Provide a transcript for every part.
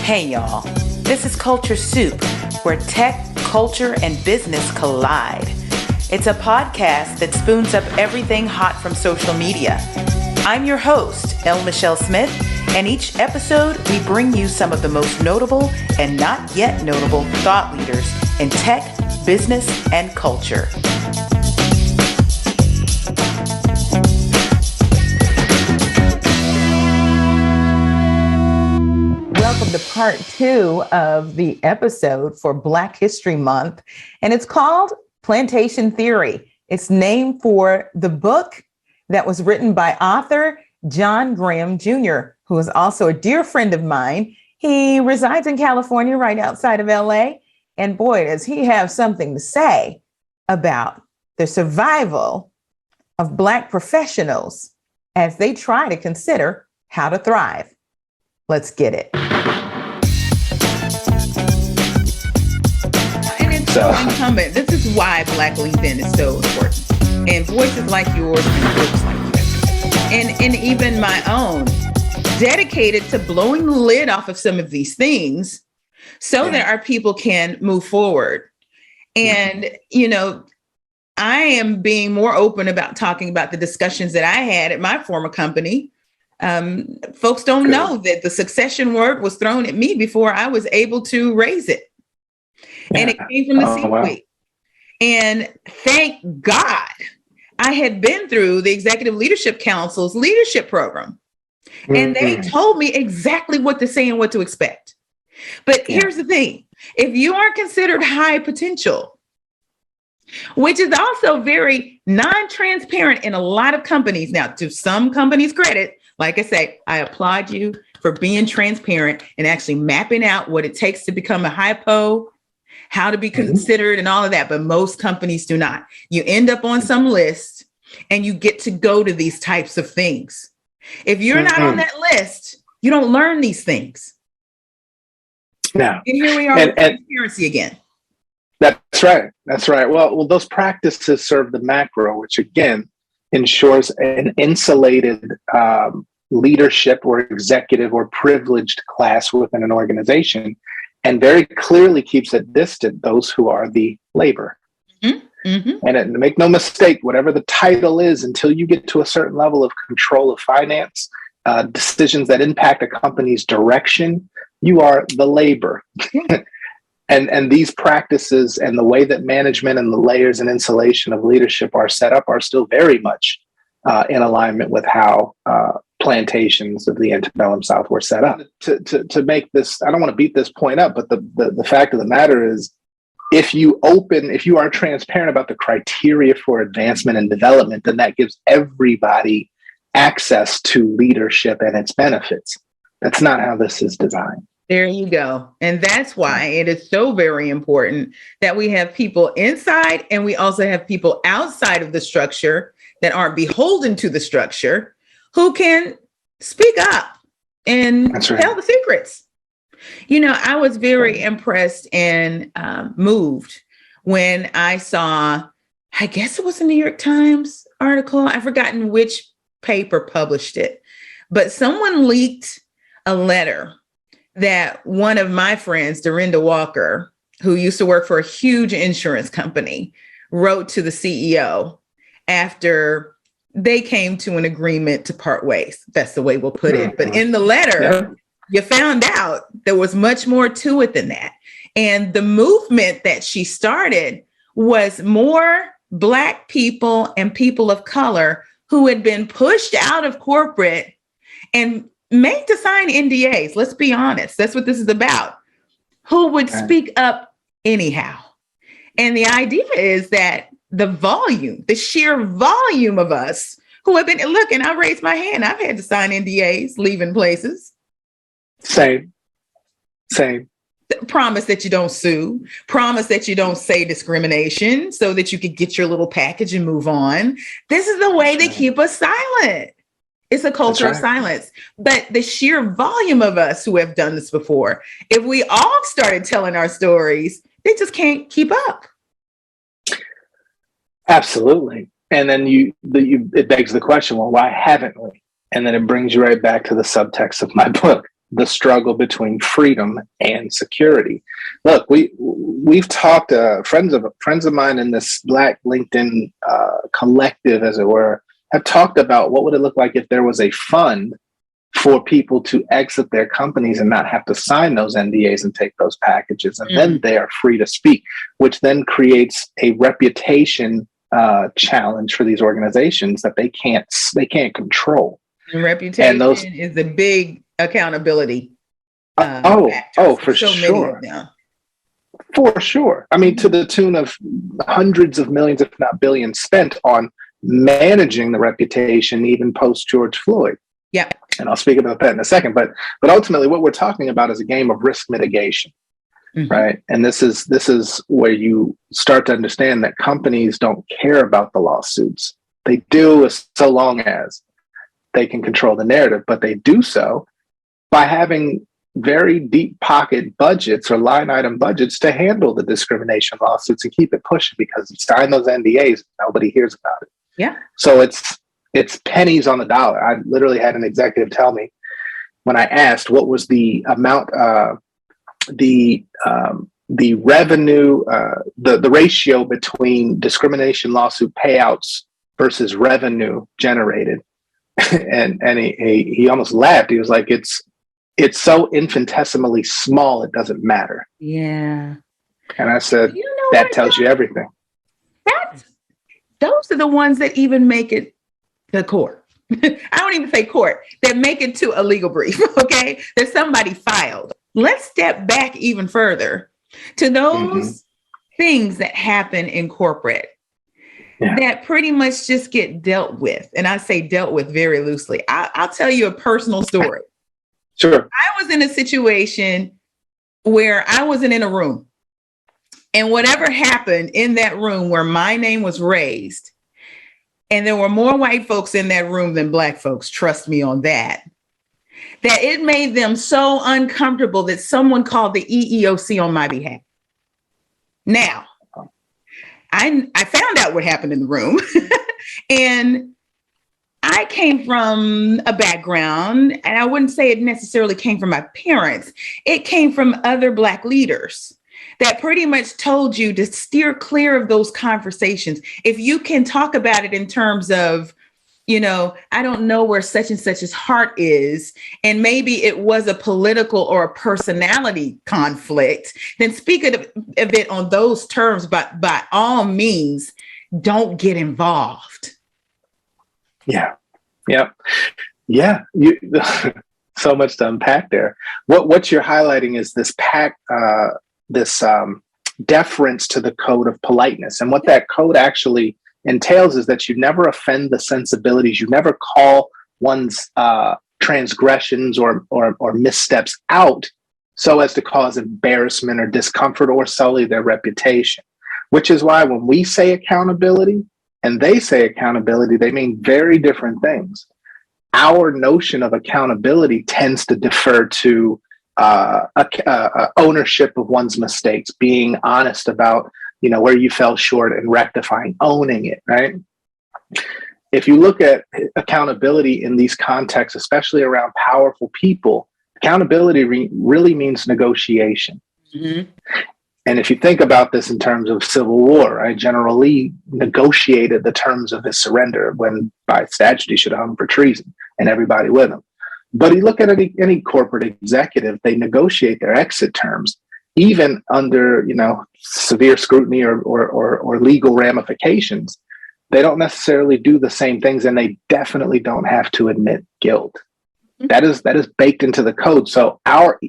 Hey y'all, this is Culture Soup, where tech, culture, and business collide. It's a podcast that spoons up everything hot from social media. I'm your host, L. Michelle Smith, and each episode we bring you some of the most notable and not yet notable thought leaders in tech, business, and culture. Welcome to part 2 of the episode for Black History Month, and it's called Plantation Theory. It's named for the book that was written by author John Graham Jr., who is also a dear friend of mine. He resides in California, right outside of LA, and boy, does he have something to say about the survival of Black professionals as they try to consider how to thrive. Let's get it. And it's so incumbent. This is why Black LinkedIn is so important. And voices like yours and groups like yours. And even my own, dedicated to blowing the lid off of some of these things so that our people can move forward. And, you know, I am being more open about talking about the discussions that I had at my former company. Folks don't know that the succession word was thrown at me before I was able to raise it. And it came from the C-suite. Wow. And thank God I had been through the Executive Leadership Council's leadership program. And they told me exactly what to say and what to expect. But here's the thing. If you are considered high potential, which is also very non-transparent in a lot of companies. Now, to some companies' credit, like I say, I applaud you for being transparent and actually mapping out what it takes to become a hypo, how to be considered and all of that. But most companies do not. You end up on some list and you get to go to these types of things. If you're not on that list, you don't learn these things. No. And here we are with transparency again. That's right. That's right. Well, those practices serve the macro, which again ensures an insulated leadership or executive or privileged class within an organization, and very clearly keeps at distant those who are the labor. And make no mistake, whatever the title is, until you get to a certain level of control of finance, decisions that impact a company's direction, you are the labor. And these practices and the way that management and the layers and insulation of leadership are set up are still very much in alignment with how plantations of the antebellum South were set up. To make this, I don't want to beat this point up, but the fact of the matter is, if you are transparent about the criteria for advancement and development, then that gives everybody access to leadership and its benefits. That's not how this is designed. There you go. And that's why it is so very important that we have people inside and we also have people outside of the structure that aren't beholden to the structure who can speak up and tell the secrets. You know, I was very impressed and moved when I saw, I guess it was a New York Times article. I've forgotten which paper published it, but someone leaked a letter that one of my friends, Dorinda Walker, who used to work for a huge insurance company, wrote to the CEO after they came to an agreement to part ways. That's the way we'll put it. But in the letter, you found out there was much more to it than that. And the movement that she started was more Black people and people of color who had been pushed out of corporate and made to sign NDAs. Let's be honest. That's what this is about. Who would speak up anyhow? And the idea is that the sheer volume of us who have been, look, and I raised my hand. I've had to sign NDAs, leaving places. Same. Promise that you don't sue. Promise that you don't say discrimination so that you could get your little package and move on. This is the way they keep us silent. It's a culture of silence. But the sheer volume of us who have done this before, if we all started telling our stories, they just can't keep up. Absolutely. And then it begs the question, well, why haven't we? And then it brings you right back to the subtext of my book. the struggle between freedom and security. Look, we've talked, friends of mine in this Black LinkedIn collective, as it were, have talked about what would it look like if there was a fund for people to exit their companies and not have to sign those NDAs and take those packages, and then they are free to speak, which then creates a reputation challenge for these organizations that they can't control. And reputation is a big accountability. For sure. For sure. I mean, to the tune of hundreds of millions, if not billions, spent on managing the reputation, even post George Floyd. Yeah. And I'll speak about that in a second. But ultimately, what we're talking about is a game of risk mitigation. Right. And this is where you start to understand that companies don't care about the lawsuits. They do, so long as they can control the narrative, but they do so by having very deep pocket budgets or line item budgets to handle the discrimination lawsuits and keep it pushing, because you sign those NDAs, nobody hears about it. Yeah. So it's pennies on the dollar. I literally had an executive tell me when I asked what was the amount, the revenue, the ratio between discrimination lawsuit payouts versus revenue generated, and he almost laughed. He was like, "It's so infinitesimally small, it doesn't matter." Yeah. And I said, that tells you everything. Those are the ones that even make it to court. I don't even say court, that make it to a legal brief. Okay, that somebody filed. Let's step back even further to those things that happen in corporate that pretty much just get dealt with. And I say dealt with very loosely. I'll tell you a personal story. Sure. I was in a situation where I wasn't in a room, and whatever happened in that room where my name was raised, and there were more white folks in that room than Black folks, trust me on that it made them so uncomfortable that someone called the EEOC on my behalf. Now, I found out what happened in the room, and I came from a background, and I wouldn't say it necessarily came from my parents. It came from other Black leaders that pretty much told you to steer clear of those conversations. If you can talk about it in terms of, I don't know where such and such's heart is, and maybe it was a political or a personality conflict, then speak of it on those terms, but by all means, don't get involved. Yeah. So much to unpack there. What you're highlighting is this deference to the Code of Politeness. And what that code actually entails is that you never offend the sensibilities. You never call one's transgressions or missteps out so as to cause embarrassment or discomfort or sully their reputation, which is why when we say accountability and they say accountability, they mean very different things. Our notion of accountability tends to defer to ownership of one's mistakes, being honest about where you fell short and rectifying, owning it, right? If you look at accountability in these contexts, especially around powerful people, accountability really means negotiation. And if you think about this in terms of Civil War, right, General Lee negotiated the terms of his surrender when by statute he should have hung for treason, and everybody with him. But you look at any corporate executive, they negotiate their exit terms, even under severe scrutiny or legal ramifications. They don't necessarily do the same things, and they definitely don't have to admit guilt. That is baked into the code. So our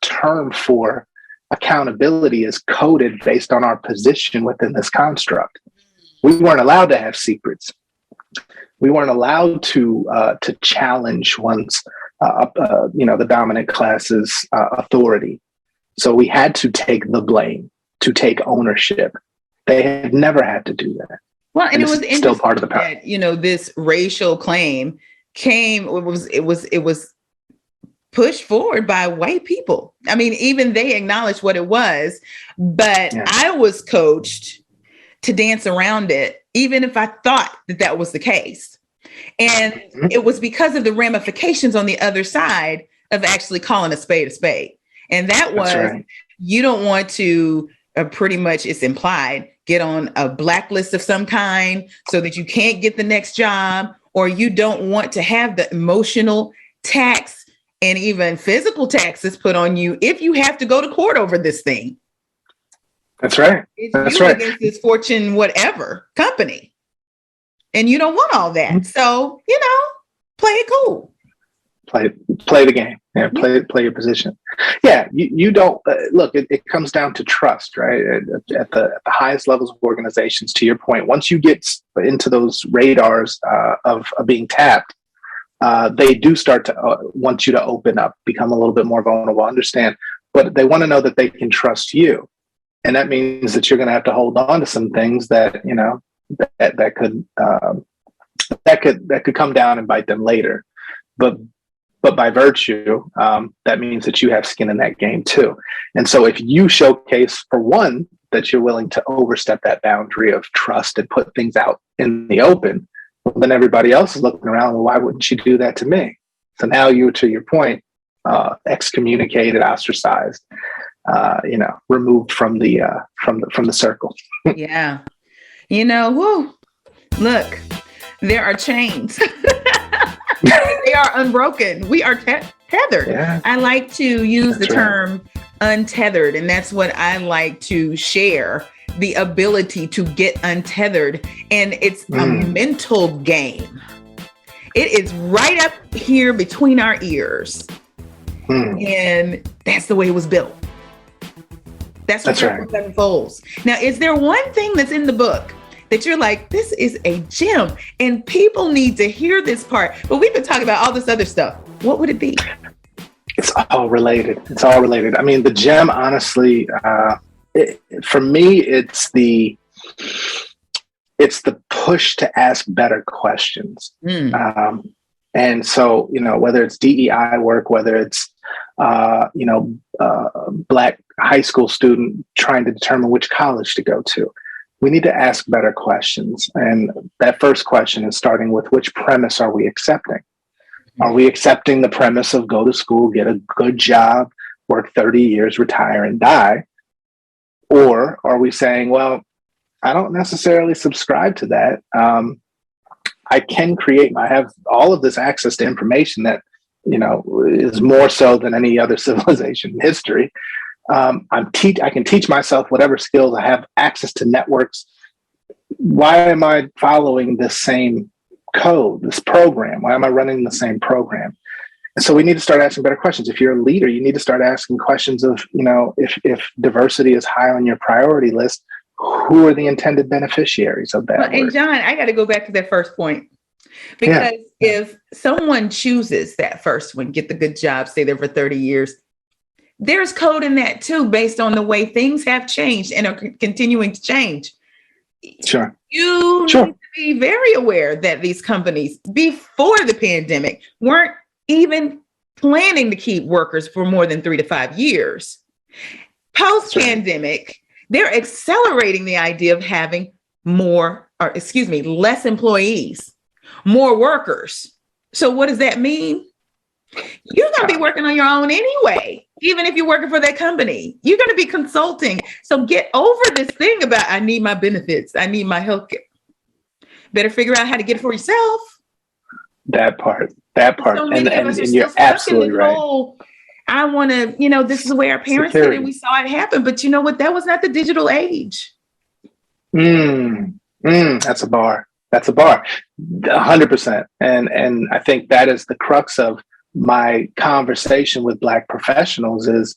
term for accountability is coded based on our position within this construct. We weren't allowed to have secrets. We weren't allowed to challenge one's the dominant class's authority. So we had to take the blame, to take ownership. They had never had to do that. Well, and it was still part of the power. That, this racial claim it was pushed forward by white people. I mean, even they acknowledged what it was, but I was coached to dance around it, even if I thought that was the case. And it was because of the ramifications on the other side of actually calling a spade a spade. And that was, right. You don't want to pretty much, it's implied, get on a blacklist of some kind so that you can't get the next job, or you don't want to have the emotional tax and even physical taxes put on you if you have to go to court over this thing. That's right. It's you against this Fortune whatever company. And you don't want all that. Mm-hmm. So, play it cool. Play the game. Yeah, play your position. Yeah, you don't look. It comes down to trust, right? At the highest levels of organizations. To your point, once you get into those radars of being tapped, they do start to want you to open up, become a little bit more vulnerable, understand. But they want to know that they can trust you, and that means that you're going to have to hold on to some things that that could come down and bite them later. But by virtue, that means that you have skin in that game too. And so if you showcase, for one, that you're willing to overstep that boundary of trust and put things out in the open, well, then everybody else is looking around, well, why wouldn't you do that to me? So now you, to your point, excommunicated, ostracized, removed from the circle. Yeah. Whoo, look, there are chains. They are unbroken. We are tethered. Yeah. I like to use the term untethered, and that's what I like to share, the ability to get untethered. And it's a mental game. It is right up here between our ears. And that's the way it was built. That's right. Unfolds. Now, is there one thing that's in the book that you're like, this is a gem and people need to hear this part, but we've been talking about all this other stuff? What would it be? It's all related. I mean, the gem, honestly, for me, it's the push to ask better questions. And so, whether it's DEI work, whether it's, Black high school student trying to determine which college to go to, we need to ask better questions. And that first question is starting with, which premise are we accepting? Are we accepting the premise of go to school, get a good job, work 30 years, retire and die? Or are we saying, well, I don't necessarily subscribe to that. I have all of this access to information that, is more so than any other civilization in history. I can teach myself whatever skills. I have access to networks. Why am I following this same code, this program? Why am I running the same program? And so we need to start asking better questions. If you're a leader, you need to start asking questions of, if diversity is high on your priority list, who are the intended beneficiaries of that? And John, I got to go back to that first point. Because if someone chooses that first one, get the good job, stay there for 30 years, there's code in that too, based on the way things have changed and are continuing to change. Sure. You need to be very aware that these companies, before the pandemic, weren't even planning to keep workers for more than 3 to 5 years. Post-pandemic, they're accelerating the idea of having less employees, more workers. So what does that mean? You're going to be working on your own anyway. Even if you're working for that company, you're going to be consulting. So get over this thing about, I need my benefits, I need my health care. Better figure out how to get it for yourself. That part. So and you're absolutely right. I want to, this is the way our parents did it. We saw it happen. But you know what? That was not the digital age. That's a bar. 100%. And I think that is the crux of my conversation with Black professionals is,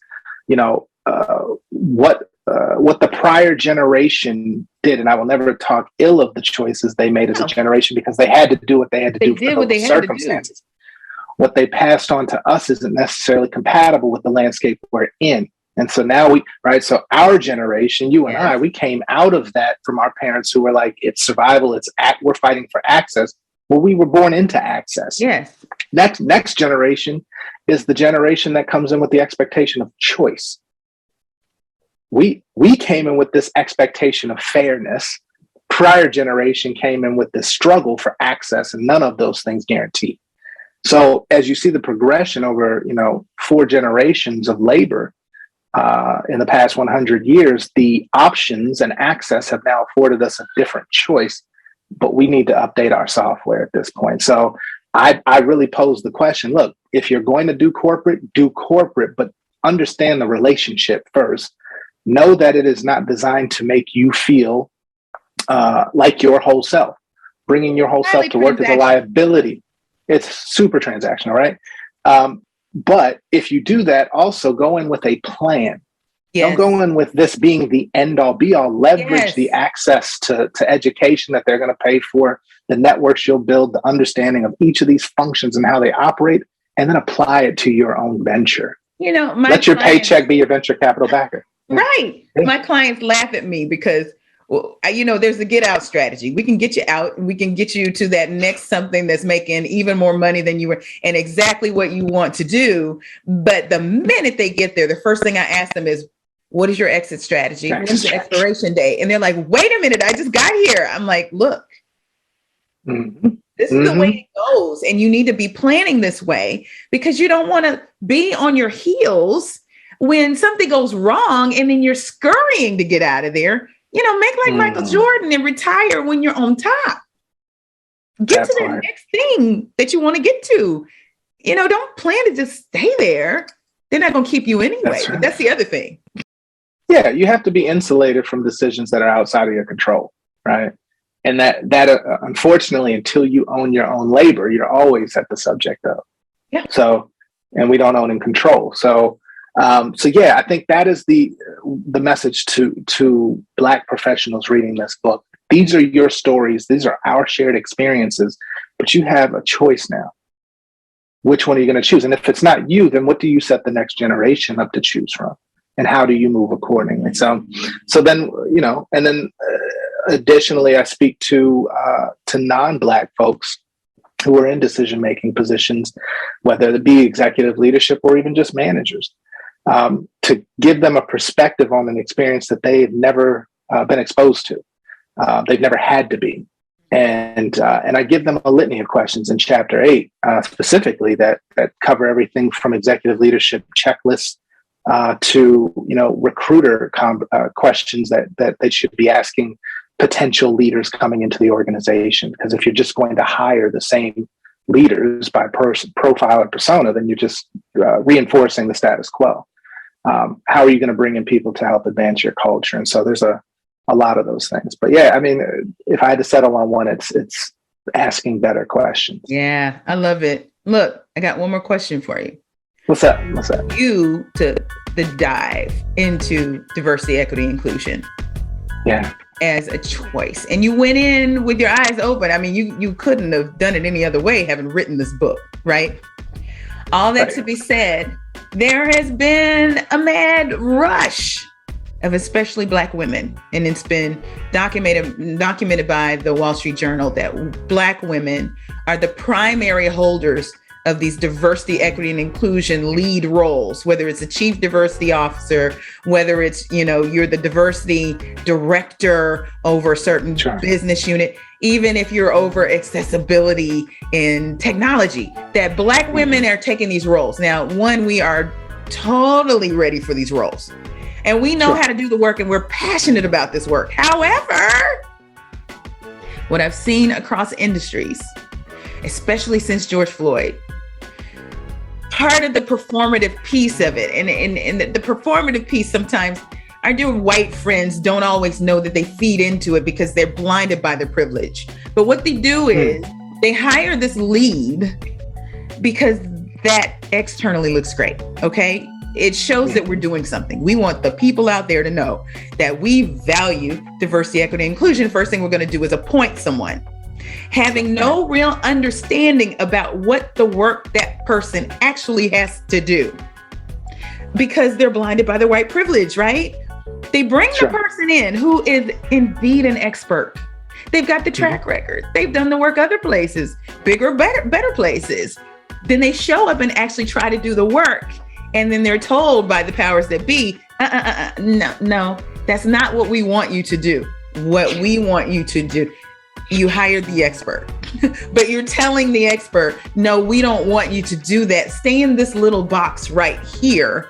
what the prior generation did. And I will never talk ill of the choices they made as a generation, because they had to do what they had to do for those circumstances. What they passed on to us isn't necessarily compatible with the landscape we're in. And so now so our generation, you and I, we came out of that from our parents who were like, it's survival, we're fighting for access. Well, we were born into access. Yes. Next generation is the generation that comes in with the expectation of choice. We came in with this expectation of fairness. Prior generation came in with this struggle for access, and none of those things guaranteed. So as you see the progression over, 4 generations of labor in the past 100 years, the options and access have now afforded us a different choice, but we need to update our software at this point. So I really pose the question, look, if you're going to do corporate, but understand the relationship first. Know that it is not designed to make you feel like your whole self. Bringing your whole self to work is a liability. It's super transactional, right? But if you do that, also go in with a plan. Yes. Don't go in with this being the end all be all. Leverage the access to education that they're going to pay for, the networks you'll build, the understanding of each of these functions and how they operate, and then apply it to your own venture. Let your paycheck be your venture capital backer. Right. Yeah. My clients laugh at me because, there's a get out strategy. We can get you out and we can get you to that next something that's making even more money than you were and exactly what you want to do. But the minute they get there, the first thing I ask them is, what is your exit strategy? When's the expiration date? And they're like, wait a minute, I just got here. I'm like, look, this is the way it goes. And you need to be planning this way because you don't want to be on your heels when something goes wrong and then you're scurrying to get out of there. Make like Michael Jordan and retire when you're on top. Get to the next thing that you want to get to. Don't plan to just stay there. They're not going to keep you anyway. That's right. But that's the other thing. Yeah, you have to be insulated from decisions that are outside of your control, right? And that unfortunately, until you own your own labor, you're always at the subject of. Yeah. So, and we don't own and control. So yeah, I think that is the message to Black professionals reading this book. These are your stories. These are our shared experiences, but you have a choice now. Which one are you going to choose? And if it's not you, then what do you set the next generation up to choose from? And how do you move accordingly? So then, and then additionally, I speak to non-Black folks who are in decision-making positions, whether it be executive leadership or even just managers, to give them a perspective on an experience that they've never been exposed to. They've never had to be. And I give them a litany of questions in chapter 8, specifically that cover everything from executive leadership checklists to recruiter questions that they should be asking potential leaders coming into the organization. Because if you're just going to hire the same leaders by profile or persona, then you're just reinforcing the status quo. How are you going to bring in people to help advance your culture? And so there's a lot of those things. But yeah, I mean, if I had to settle on one, it's asking better questions. Yeah, I love it. Look, I got one more question for you. What's that? You took the dive into diversity, equity, inclusion. Yeah. As a choice. And you went in with your eyes open. I mean, you couldn't have done it any other way, having written this book, right? All that to be said, there has been a mad rush of especially Black women. And it's been documented by the Wall Street Journal that Black women are the primary holders of these diversity, equity, and inclusion lead roles, whether it's a chief diversity officer, whether it's, you're the diversity director over a certain business unit, even if you're over accessibility in technology, that Black women are taking these roles. Now, one, we are totally ready for these roles. And we know how to do the work and we're passionate about this work. However, what I've seen across industries, especially since George Floyd, part of the performative piece of it, and the performative piece sometimes, our dear white friends don't always know that they feed into it because they're blinded by the privilege. But what they do is they hire this lead because that externally looks great, okay? It shows that we're doing something. We want the people out there to know that we value diversity, equity, and inclusion. First thing we're going to do is appoint someone, having no real understanding about what the work that person actually has to do because they're blinded by the white privilege, right? They bring the person in who is indeed an expert. They've got the track record. They've done the work other places, bigger, better places. Then they show up and actually try to do the work. And then they're told by the powers that be, no, that's not what we want you to do. What we want you to do, you hired the expert, but you're telling the expert, no, we don't want you to do that. Stay in this little box right here.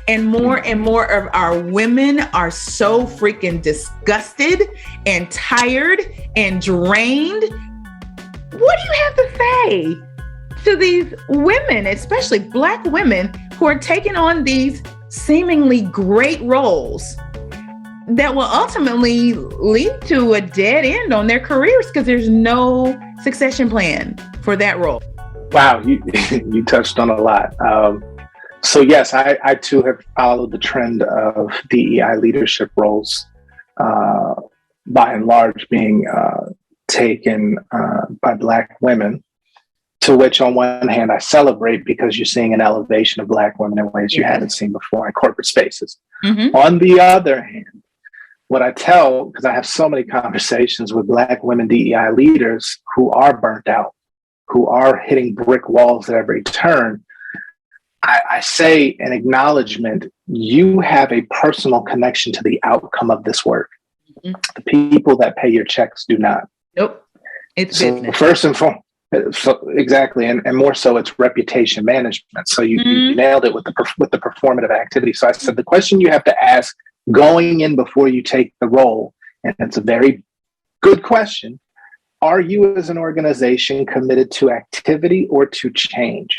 And more of our women are so freaking disgusted and tired and drained. What do you have to say to these women, especially Black women, who are taking on these seemingly great roles that will ultimately lead to a dead end on their careers because there's no succession plan for that role? Wow, you touched on a lot. So yes, I too have followed the trend of DEI leadership roles, by and large being taken by Black women, to which on one hand I celebrate because you're seeing an elevation of Black women in ways you haven't seen before in corporate spaces. Mm-hmm. On the other hand, what I tell, because I have so many conversations with Black women DEI leaders who are burnt out, who are hitting brick walls at every turn, I say an acknowledgement, you have a personal connection to the outcome of this work. Mm-hmm. The people that pay your checks do not. Nope. It's so business. First and foremost, exactly. And more so it's reputation management. So you nailed it with the performative activity. So I said, the question you have to ask going in before you take the role, and it's a very good question, are you as an organization committed to activity or to change?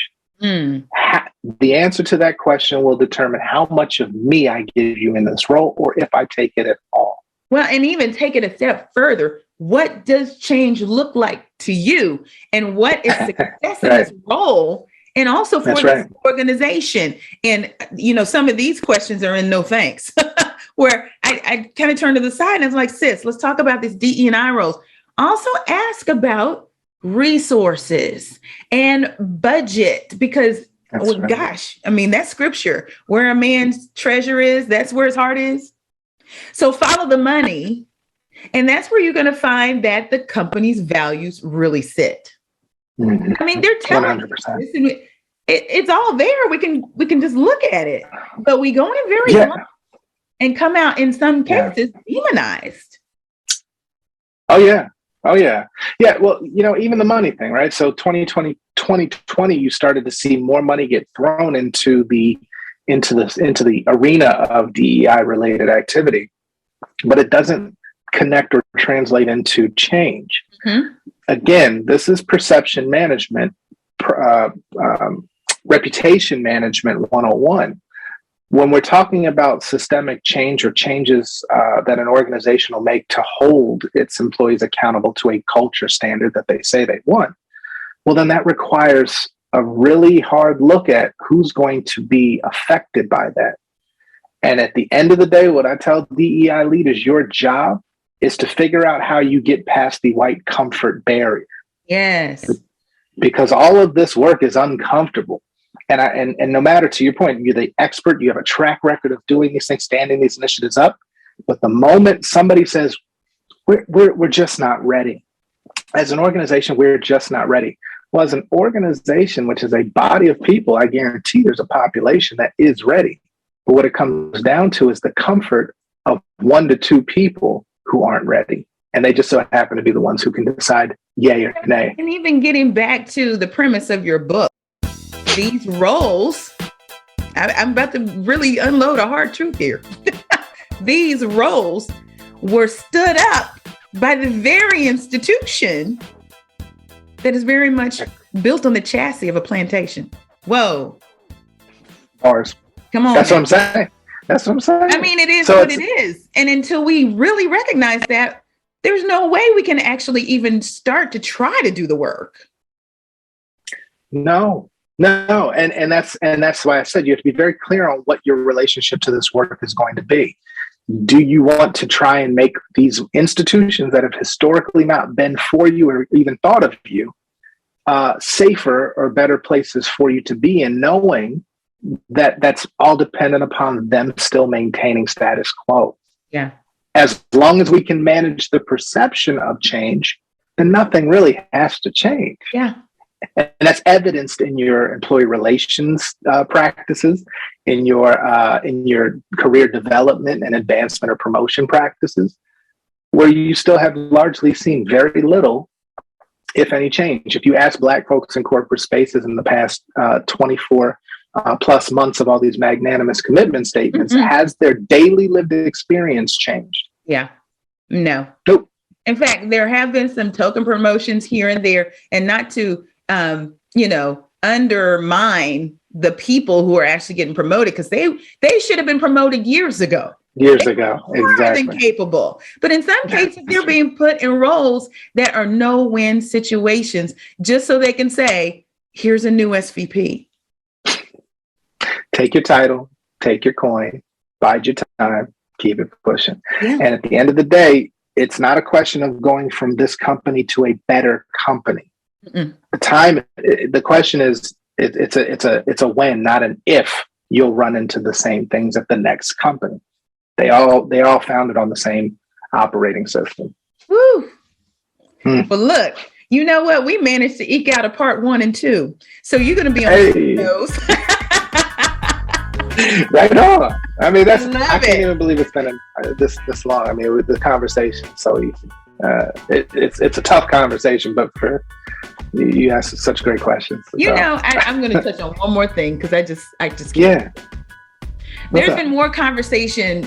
The answer to that question will determine how much of me I give you in this role, or if I take it at all. Well, and even take it a step further. What does change look like to you? And what is success in this role? And also for this organization. And, some of these questions are in no thanks, where I kind of turn to the side and it's like, sis, let's talk about these DE&I roles. Also ask about resources and budget, because that's scripture. Where a man's treasure is, that's where his heart is. So follow the money, and that's where you're going to find that the company's values really sit. Mm-hmm. I mean, they're telling 100%. It's all there. We can just look at it, but we go in very long and come out in some cases demonized. Oh yeah. Yeah. Well, even the money thing, right? So 2020, you started to see more money get thrown into the arena of DEI related activity, but it doesn't connect or translate into change. Mm-hmm. Again, this is perception management, reputation management 101. When we're talking about systemic change or changes that an organization will make to hold its employees accountable to a culture standard that they say they want, well, then that requires a really hard look at who's going to be affected by that. And at the end of the day, what I tell DEI leaders, your job is to figure out how you get past the white comfort barrier. Yes. Because all of this work is uncomfortable. And no matter, to your point, you're the expert, you have a track record of doing these things, standing these initiatives up. But the moment somebody says, we're just not ready. As an organization, we're just not ready. Well, as an organization, which is a body of people, I guarantee there's a population that is ready. But what it comes down to is the comfort of 1 to 2 people who aren't ready. And they just so happen to be the ones who can decide yay or nay. And even getting back to the premise of your book, these roles, I'm about to really unload a hard truth here. These roles were stood up by the very institution that is very much built on the chassis of a plantation. Whoa. Bars. Come on. That's what I'm saying. I mean, it is what it is. And until we really recognize that, there's no way we can actually even start to try to do the work. No. And that's why I said you have to be very clear on what your relationship to this work is going to be. Do you want to try and make these institutions that have historically not been for you or even thought of you safer or better places for you to be in, knowing that that's all dependent upon them still maintaining status quo? Yeah. As long as we can manage the perception of change, then nothing really has to change. Yeah. And that's evidenced in your employee relations practices, in your career development and advancement or promotion practices. where you still have largely seen very little, if any, change. If you ask Black folks in corporate spaces in the past 24 plus months of all these magnanimous commitment statements, has their daily lived experience changed? Yeah. No. Nope. In fact, there have been some token promotions here and there, and not to, undermine the people who are actually getting promoted, because they should have been promoted years ago. Exactly. More than capable. But in some cases, they're being put in roles that are no-win situations, just so they can say, here's a new SVP. Take your title, take your coin, bide your time, keep it pushing. Yeah. And at the end of the day, it's not a question of going from this company to a better company. The question is, it's a when, not an if you'll run into the same things at the next company. They all founded on the same operating system. Woo. But look, you know what? We managed to eke out a part 1 and 2. So you're going to be on those. Right on. I mean, I can't even believe it's been this long. I mean, with the conversation, so easy. It's a tough conversation, but you ask such great questions. I'm going to touch on one more thing, because I just can't. Yeah. There's been more conversation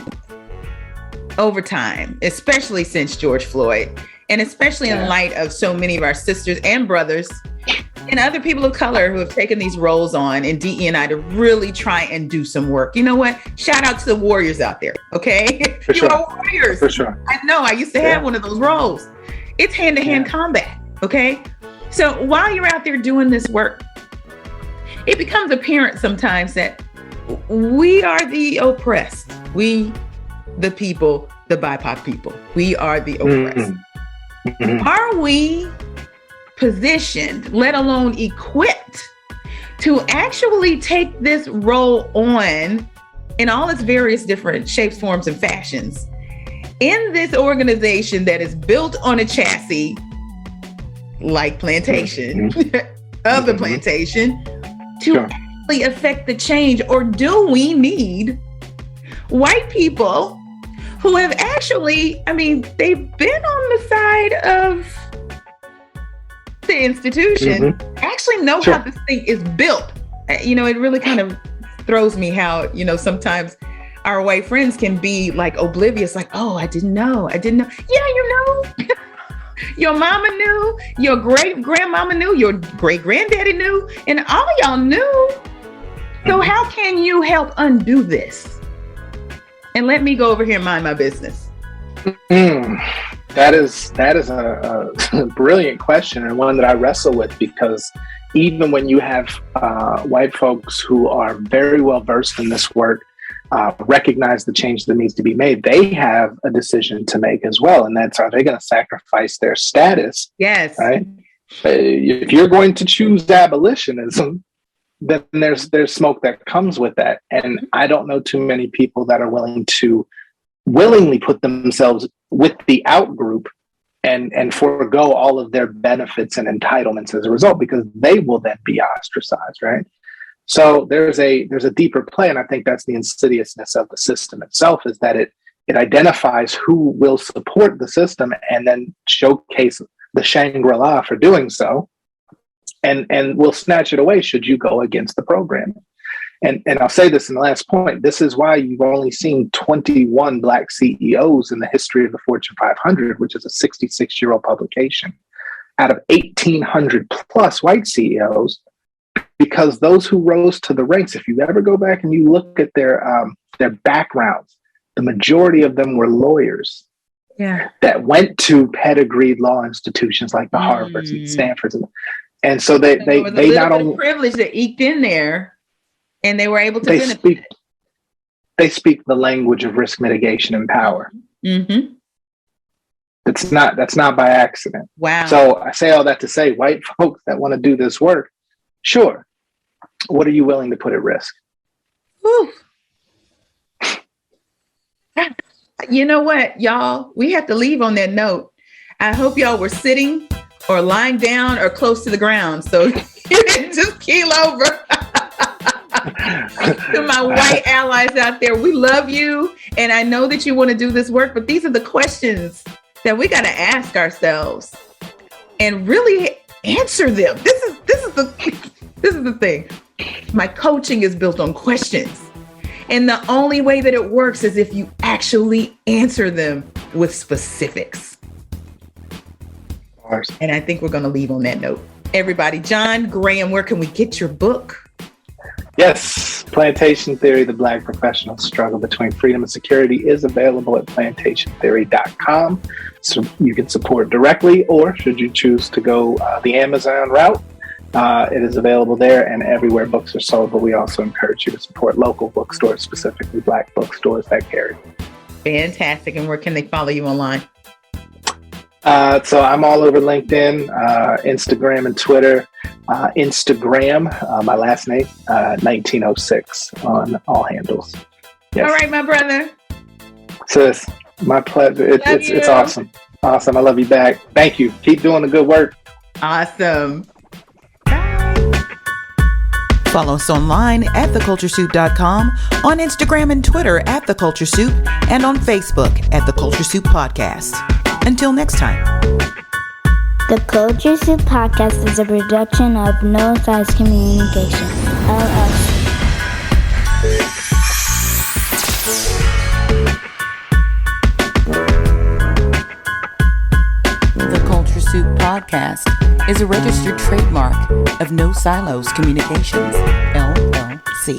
over time, especially since George Floyd, and especially in light of so many of our sisters and brothers and other people of color who have taken these roles on in DE&I to really try and do some work. You know what? Shout out to the warriors out there. Okay. You are warriors. For sure. I know. I used to have one of those roles. It's hand-to-hand combat. Okay. So while you're out there doing this work, it becomes apparent sometimes that we are the oppressed. We, the people, the BIPOC people, we are the oppressed. Are we positioned, let alone equipped, to actually take this role on in all its various different shapes, forms, and fashions in this organization that is built on a chassis like Plantation, of the Plantation, to actually affect the change? Or do we need white people who have actually, they've been on the side of the institution, actually know how this thing is built? It really kind of throws me how, sometimes our white friends can be like oblivious, like, oh, I didn't know. Yeah, you know. Your mama knew, your great grandmama knew, your great granddaddy knew, and all of y'all knew. So how can you help undo this? And let me go over here and mind my business. That is a brilliant question, and one that I wrestle with, because even when you have white folks who are very well versed in this work, recognize the change that needs to be made, they have a decision to make as well, and that's, are they going to sacrifice their status? Yes. Right. If you're going to choose abolitionism, then there's smoke that comes with that, and I don't know too many people that are willing to willingly put themselves with the out group and forego all of their benefits and entitlements as a result, because they will then be ostracized, right? So there's a deeper play, and I think that's the insidiousness of the system itself, is that it identifies who will support the system and then showcase the Shangri-La for doing so, and will snatch it away should you go against the program. And I'll say this in the last point, this is why you've only seen 21 Black CEOs in the history of the Fortune 500, which is a 66-year-old publication, out of 1,800 plus white CEOs, because those who rose to the ranks, if you ever go back and you look at their backgrounds, the majority of them were lawyers that went to pedigreed law institutions like the Harvards and Stanfords. And so they not only privilege that eked in there, and they were able to benefit. They speak the language of risk mitigation and power. Mm-hmm. That's not by accident. Wow. So I say all that to say, white folks that want to do this work, sure. What are you willing to put at risk? Whew. You know what, y'all? We have to leave on that note. I hope y'all were sitting or lying down or close to the ground, so you didn't just keel over. To my white allies out there, we love you, and I know that you want to do this work, but these are the questions that we got to ask ourselves and really answer them. This is the thing. My coaching is built on questions. And the only way that it works is if you actually answer them with specifics. And I think we're going to leave on that note. Everybody, John Graham, where can we get your book? Yes, Plantation Theory, the Black Professional Struggle Between Freedom and Security is available at plantationtheory.com. So you can support directly, or should you choose to go the Amazon route, it is available there and everywhere books are sold, but we also encourage you to support local bookstores, specifically Black bookstores that carry. Fantastic. And where can they follow you online? So I'm all over LinkedIn, Instagram, and Twitter. Instagram, my last name, 1906 on all handles. Yes. All right, my brother. Sis, my pleasure. It's awesome. Awesome. I love you back. Thank you. Keep doing the good work. Awesome. Follow us online at theculturesoup.com, on Instagram and Twitter at The Culture Soup, and on Facebook at The Culture Soup Podcast. Until next time. The Culture Soup Podcast is a production of No Size Communication, LLC. The Culture Soup Podcast is a registered trademark of No Silos Communications, LLC.